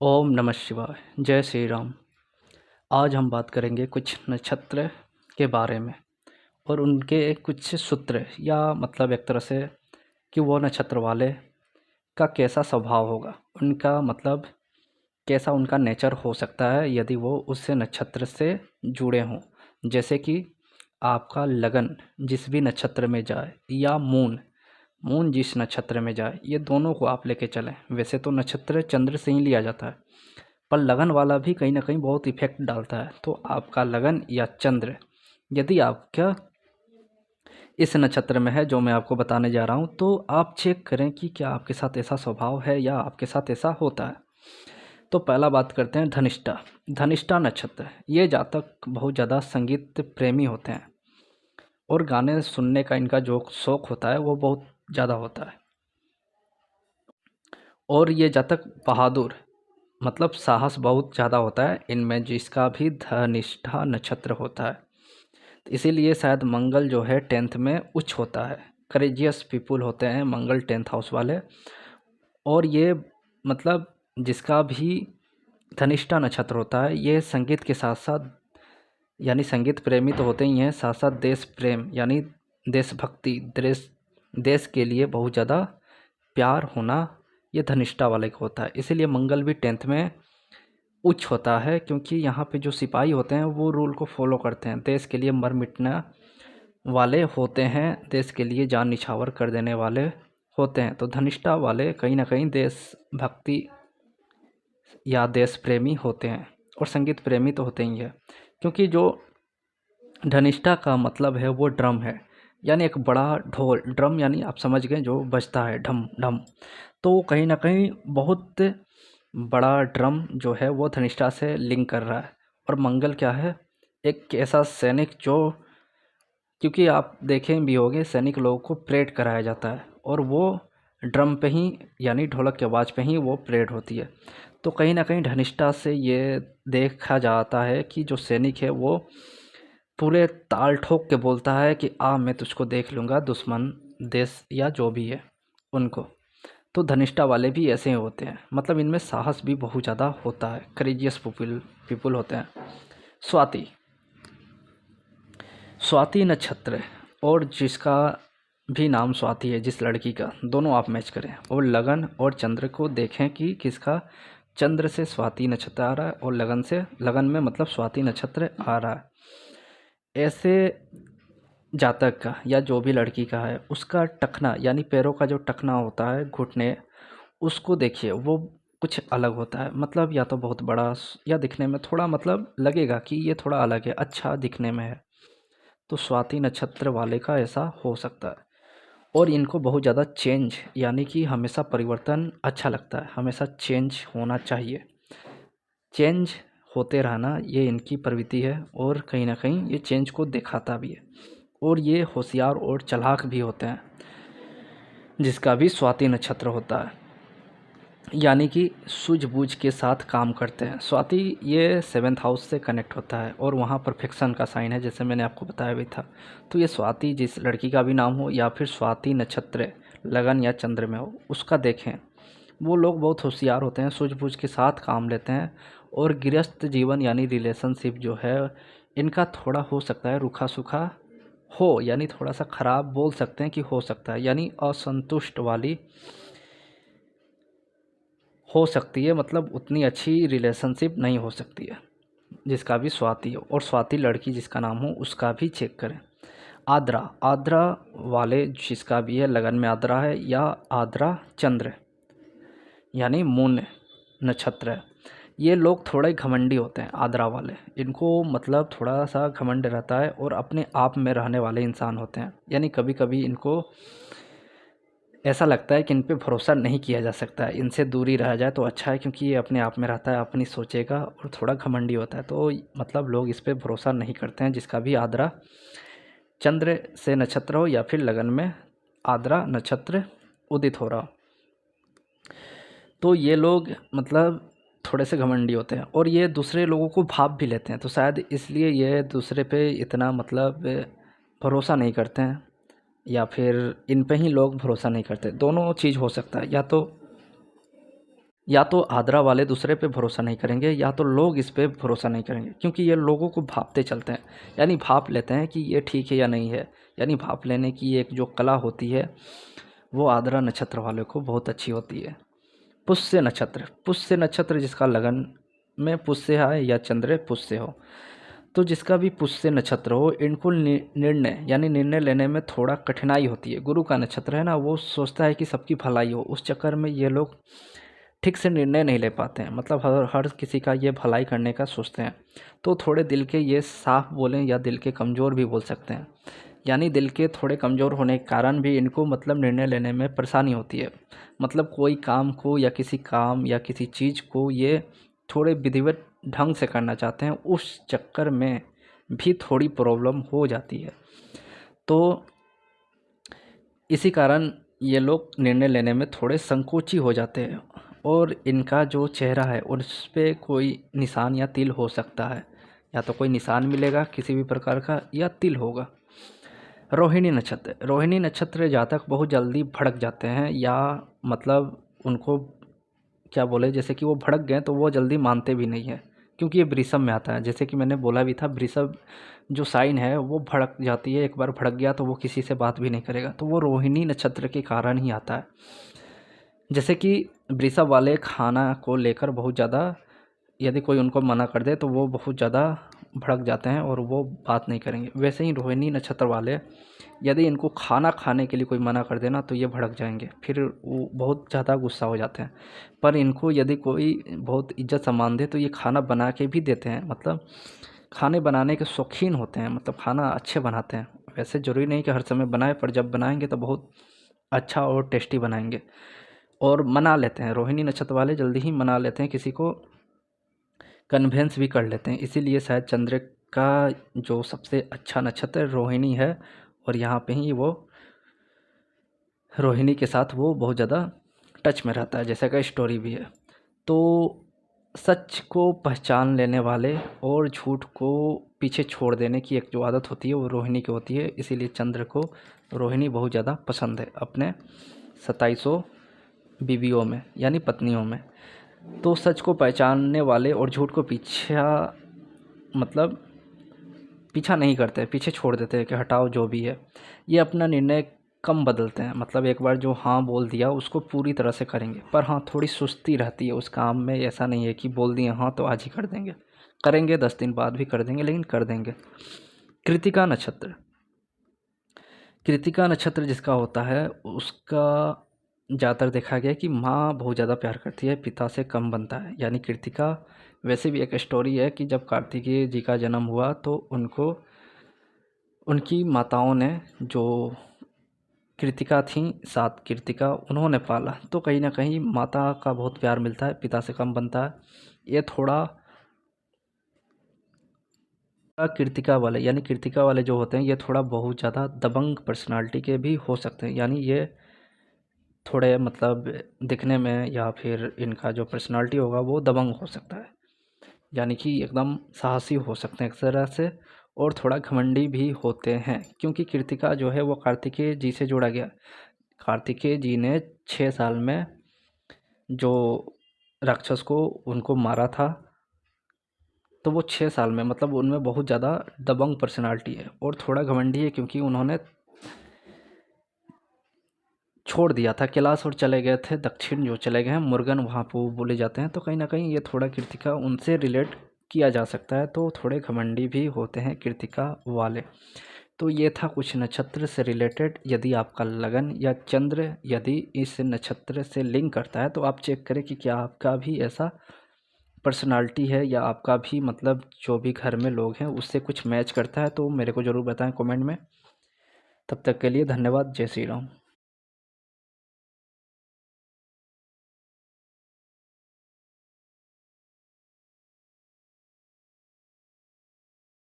ओम नमः शिवाय। जय श्री राम। आज हम बात करेंगे कुछ नक्षत्र के बारे में और उनके कुछ सूत्र या मतलब एक तरह से कि वो नक्षत्र वाले का कैसा स्वभाव होगा, उनका मतलब कैसा उनका नेचर हो सकता है यदि वो उससे नक्षत्र से जुड़े हों। जैसे कि आपका लगन जिस भी नक्षत्र में जाए या मून मून जिस नक्षत्र में जाए, ये दोनों को आप लेके चलें। वैसे तो नक्षत्र चंद्र से ही लिया जाता है, पर लगन वाला भी कहीं ना कहीं बहुत इफेक्ट डालता है। तो आपका लगन या चंद्र यदि आपका इस नक्षत्र में है जो मैं आपको बताने जा रहा हूँ, तो आप चेक करें कि क्या आपके साथ ऐसा स्वभाव है या आपके साथ ऐसा होता है। तो पहला बात करते हैं धनिष्ठा। धनिष्ठा नक्षत्र, ये जातक बहुत ज़्यादा संगीत प्रेमी होते हैं और गाने सुनने का इनका जो शौक़ होता है वो बहुत ज़्यादा होता है। और ये जातक बहादुर मतलब साहस बहुत ज़्यादा होता है इनमें, जिसका भी धनिष्ठा नक्षत्र होता है। तो इसीलिए शायद मंगल जो है 10th में उच्च होता है। करेजियस पीपुल होते हैं मंगल 10th हाउस वाले। और ये मतलब जिसका भी धनिष्ठा नक्षत्र होता है, ये संगीत के साथ साथ यानी संगीत प्रेमी तो होते ही हैं, साथ साथ देश प्रेम यानी देशभक्ति, देश के लिए बहुत ज़्यादा प्यार होना ये धनिष्ठा वाले को होता है। इसीलिए मंगल भी 10th में उच्च होता है, क्योंकि यहाँ पे जो सिपाही होते हैं वो रूल को फॉलो करते हैं, देश के लिए मर मिटने वाले होते हैं, देश के लिए जान निछावर कर देने वाले होते हैं। तो धनिष्ठा वाले कहीं ना कहीं देशभक्ति या देश प्रेमी होते हैं और संगीत प्रेमी तो होते ही है। क्योंकि जो धनिष्ठा का मतलब है वो ड्रम है, यानी एक बड़ा ढोल, ड्रम यानी आप समझ गए जो बजता है ढम ढम। तो कहीं ना कहीं बहुत बड़ा ड्रम जो है वो धनिष्ठा से लिंक कर रहा है। और मंगल क्या है, एक ऐसा सैनिक जो, क्योंकि आप देखें भी होंगे सैनिक लोगों को परेड कराया जाता है और वो ड्रम पे ही यानी ढोलक की आवाज़ पे ही वो परेड होती है। तो कहीं ना कहीं धनिष्ठा से ये देखा जाता है कि जो सैनिक है वो पूरे ताल ठोक के बोलता है कि मैं तुझको देख लूँगा, दुश्मन देश या जो भी है उनको। तो धनिष्ठा वाले भी ऐसे ही होते हैं, मतलब इनमें साहस भी बहुत ज़्यादा होता है, करेजियस पीपल होते हैं। स्वाति, स्वाति नक्षत्र और जिसका भी नाम स्वाति है, जिस लड़की का, दोनों आप मैच करें और लगन और चंद्र को देखें कि किसका चंद्र से स्वाति नक्षत्र आ रहा है और लगन में मतलब स्वाति नक्षत्र आ रहा है। ऐसे जातक का या जो भी लड़की का है उसका टखना यानी पैरों का जो टखना होता है, घुटने, उसको देखिए वो कुछ अलग होता है। मतलब या तो बहुत बड़ा या दिखने में थोड़ा मतलब लगेगा कि ये थोड़ा अलग है, अच्छा दिखने में है। तो स्वाति नक्षत्र वाले का ऐसा हो सकता है। और इनको बहुत ज़्यादा चेंज यानी कि हमेशा परिवर्तन अच्छा लगता है, हमेशा चेंज होना चाहिए। चेंज होते रहना ये इनकी प्रवृत्ति है और कहीं ना कहीं ये चेंज को दिखाता भी है। और ये होशियार और चालाक भी होते हैं, जिसका भी स्वाति नक्षत्र होता है, यानी कि सूझबूझ के साथ काम करते हैं। स्वाति ये 7th हाउस से कनेक्ट होता है और वहाँ परफेक्शन का साइन है, जैसे मैंने आपको बताया भी था। तो ये स्वाति जिस लड़की का भी नाम हो या फिर स्वाति नक्षत्र लगन या चंद्र में हो, उसका देखें। वो लोग बहुत होशियार होते हैं, सूझबूझ के साथ काम लेते हैं। और गृहस्थ जीवन यानी रिलेशनशिप जो है इनका थोड़ा हो सकता है रूखा सूखा हो, यानी थोड़ा सा ख़राब बोल सकते हैं कि हो सकता है, यानी असंतुष्ट वाली हो सकती है, मतलब उतनी अच्छी रिलेशनशिप नहीं हो सकती है जिसका भी स्वाति हो। और स्वाति लड़की जिसका नाम हो उसका भी चेक करें। आद्रा, आद्रा वाले जिसका भी है लगन में आद्रा है या आद्रा चंद्र यानी मून नक्षत्र है, ये लोग थोड़े घमंडी होते हैं। आद्रा वाले, इनको मतलब थोड़ा सा घमंड रहता है और अपने आप में रहने वाले इंसान होते हैं। यानी कभी कभी इनको ऐसा लगता है कि इन पे भरोसा नहीं किया जा सकता है, इनसे दूरी रहा जाए तो अच्छा है, क्योंकि ये अपने आप में रहता है, अपनी सोचेगा और थोड़ा घमंडी होता है। तो मतलब लोग इस पे भरोसा नहीं करते हैं, जिसका भी आद्रा चंद्र से नक्षत्र हो या फिर लगन में आद्रा नक्षत्र उदित हो रहा हो। तो ये लोग मतलब थोड़े से घमंडी होते हैं और ये दूसरे लोगों को भाप भी लेते हैं। तो शायद इसलिए ये दूसरे पे इतना मतलब भरोसा नहीं करते हैं, या फिर इन पे ही लोग भरोसा नहीं करते। दोनों चीज़ हो सकता है, या तो या तो आद्रा वाले दूसरे पे भरोसा नहीं करेंगे, या तो लोग इस पे भरोसा नहीं करेंगे, क्योंकि ये लोगों को भांपते चलते हैं, यानी भांप लेते हैं कि ये ठीक है या नहीं है। यानी भांप लेने की एक जो कला होती है वो आद्रा नक्षत्र वाले को बहुत अच्छी होती है। पुष्य नक्षत्र, पुष्य नक्षत्र जिसका लगन में पुष्य है या चंद्र पुष्य हो, तो जिसका भी पुष्य नक्षत्र हो, इनको निर्णय यानी निर्णय लेने में थोड़ा कठिनाई होती है। गुरु का नक्षत्र है ना, वो सोचता है कि सबकी भलाई हो, उस चक्कर में ये लोग ठीक से निर्णय नहीं ले पाते हैं, मतलब हर हर किसी का ये भलाई करने का सोचते हैं। तो थोड़े दिल के ये साफ बोलें या दिल के कमज़ोर भी बोल सकते हैं, यानी दिल के थोड़े कमज़ोर होने के कारण भी इनको मतलब निर्णय लेने में परेशानी होती है। मतलब कोई काम को या किसी चीज़ को ये थोड़े विधिवत ढंग से करना चाहते हैं, उस चक्कर में भी थोड़ी प्रॉब्लम हो जाती है। तो इसी कारण ये लोग निर्णय लेने में थोड़े संकोची हो जाते हैं, और इनका जो चेहरा है उस पे कोई निशान या तिल हो सकता है, या तो कोई निशान मिलेगा किसी भी प्रकार का या तिल होगा। रोहिणी नक्षत्र, रोहिणी नक्षत्र जातक बहुत जल्दी भड़क जाते हैं, या मतलब उनको क्या बोले, जैसे कि वो भड़क गए तो वो जल्दी मानते भी नहीं हैं, क्योंकि ये वृषभ में आता है। जैसे कि मैंने बोला भी था, वृषभ जो साइन है वो भड़क जाती है, एक बार भड़क गया तो वो किसी से बात भी नहीं करेगा, तो वो रोहिणी नक्षत्र के कारण ही आता है। जैसे कि वृषभ वाले खाना को लेकर बहुत ज़्यादा, यदि कोई उनको मना कर दे तो वो बहुत ज़्यादा भड़क जाते हैं और वो बात नहीं करेंगे। वैसे ही रोहिणी नक्षत्र वाले, यदि इनको खाना खाने के लिए कोई मना कर देना तो ये भड़क जाएंगे, फिर वो बहुत ज़्यादा गुस्सा हो जाते हैं। पर इनको यदि कोई बहुत इज्जत सम्मान दे तो ये खाना बना के भी देते हैं, मतलब खाने बनाने के शौकीन होते हैं, मतलब खाना अच्छे बनाते हैं। वैसे ज़रूरी नहीं कि हर समय बनाए, पर जब बनाएंगे तो बहुत अच्छा और टेस्टी बनाएंगे। और मना लेते हैं, रोहिणी नक्षत्र वाले जल्दी ही मना लेते हैं, किसी को कन्वेंस भी कर लेते हैं। इसीलिए शायद चंद्र का जो सबसे अच्छा नक्षत्र रोहिणी है, और यहाँ पे ही वो रोहिणी के साथ वो बहुत ज़्यादा टच में रहता है, जैसा का स्टोरी भी है। तो सच को पहचान लेने वाले और झूठ को पीछे छोड़ देने की एक जो आदत होती है वो रोहिणी की होती है। इसीलिए चंद्र को रोहिणी बहुत ज़्यादा पसंद है अपने 2700 बीवियों में, यानी पत्नियों में। तो सच को पहचानने वाले और झूठ को मतलब पीछा नहीं करते, पीछे छोड़ देते हैं कि हटाओ जो भी है। ये अपना निर्णय कम बदलते हैं, मतलब एक बार जो हाँ बोल दिया उसको पूरी तरह से करेंगे। पर हाँ, थोड़ी सुस्ती रहती है उस काम में, ऐसा नहीं है कि बोल दिए हाँ तो आज ही कर देंगे, करेंगे 10 दिन बाद भी कर देंगे, लेकिन कर देंगे। कृतिका नक्षत्र, कृतिका नक्षत्र जिसका होता है उसका ज़्यादातर देखा गया है कि माँ बहुत ज़्यादा प्यार करती है, पिता से कम बनता है। यानी कृतिका, वैसे भी एक स्टोरी है कि जब कार्तिकेय जी का जन्म हुआ तो उनको उनकी माताओं ने, जो कृतिका थीं 7 कृतिका, उन्होंने पाला। तो कहीं न कहीं माता का बहुत प्यार मिलता है, पिता से कम बनता है। ये थोड़ा कृतिका वाले, यानी कृतिका वाले जो होते हैं ये थोड़ा बहुत ज़्यादा दबंग पर्सनालिटी के भी हो सकते हैं। यानी ये थोड़े मतलब दिखने में या फिर इनका जो पर्सनालिटी होगा वो दबंग हो सकता है, यानी कि एकदम साहसी हो सकते हैं एक तरह से, और थोड़ा घमंडी भी होते हैं। क्योंकि कृतिका जो है वो कार्तिकेय जी से जोड़ा गया। कार्तिकेय जी ने 6 साल में जो राक्षस को उनको मारा था, तो वो 6 साल में, मतलब उनमें बहुत ज़्यादा दबंग पर्सनालिटी है और थोड़ा घमंडी है, क्योंकि उन्होंने छोड़ दिया था कैलाश और चले गए थे दक्षिण, जो चले गए हैं मुर्गन, वहाँ पे वो बोले जाते हैं। तो कहीं ना कहीं ये थोड़ा कृतिका उनसे रिलेट किया जा सकता है, तो थोड़े घमंडी भी होते हैं कृतिका वाले। तो ये था कुछ नक्षत्र से रिलेटेड। यदि आपका लगन या चंद्र यदि इस नक्षत्र से लिंक करता है तो आप चेक करें कि क्या आपका भी ऐसा पर्सनालिटी है, या आपका भी मतलब जो भी घर में लोग हैं उससे कुछ मैच करता है। तो मेरे को ज़रूर बताएं कमेंट में। तब तक के लिए धन्यवाद। जय श्री राम।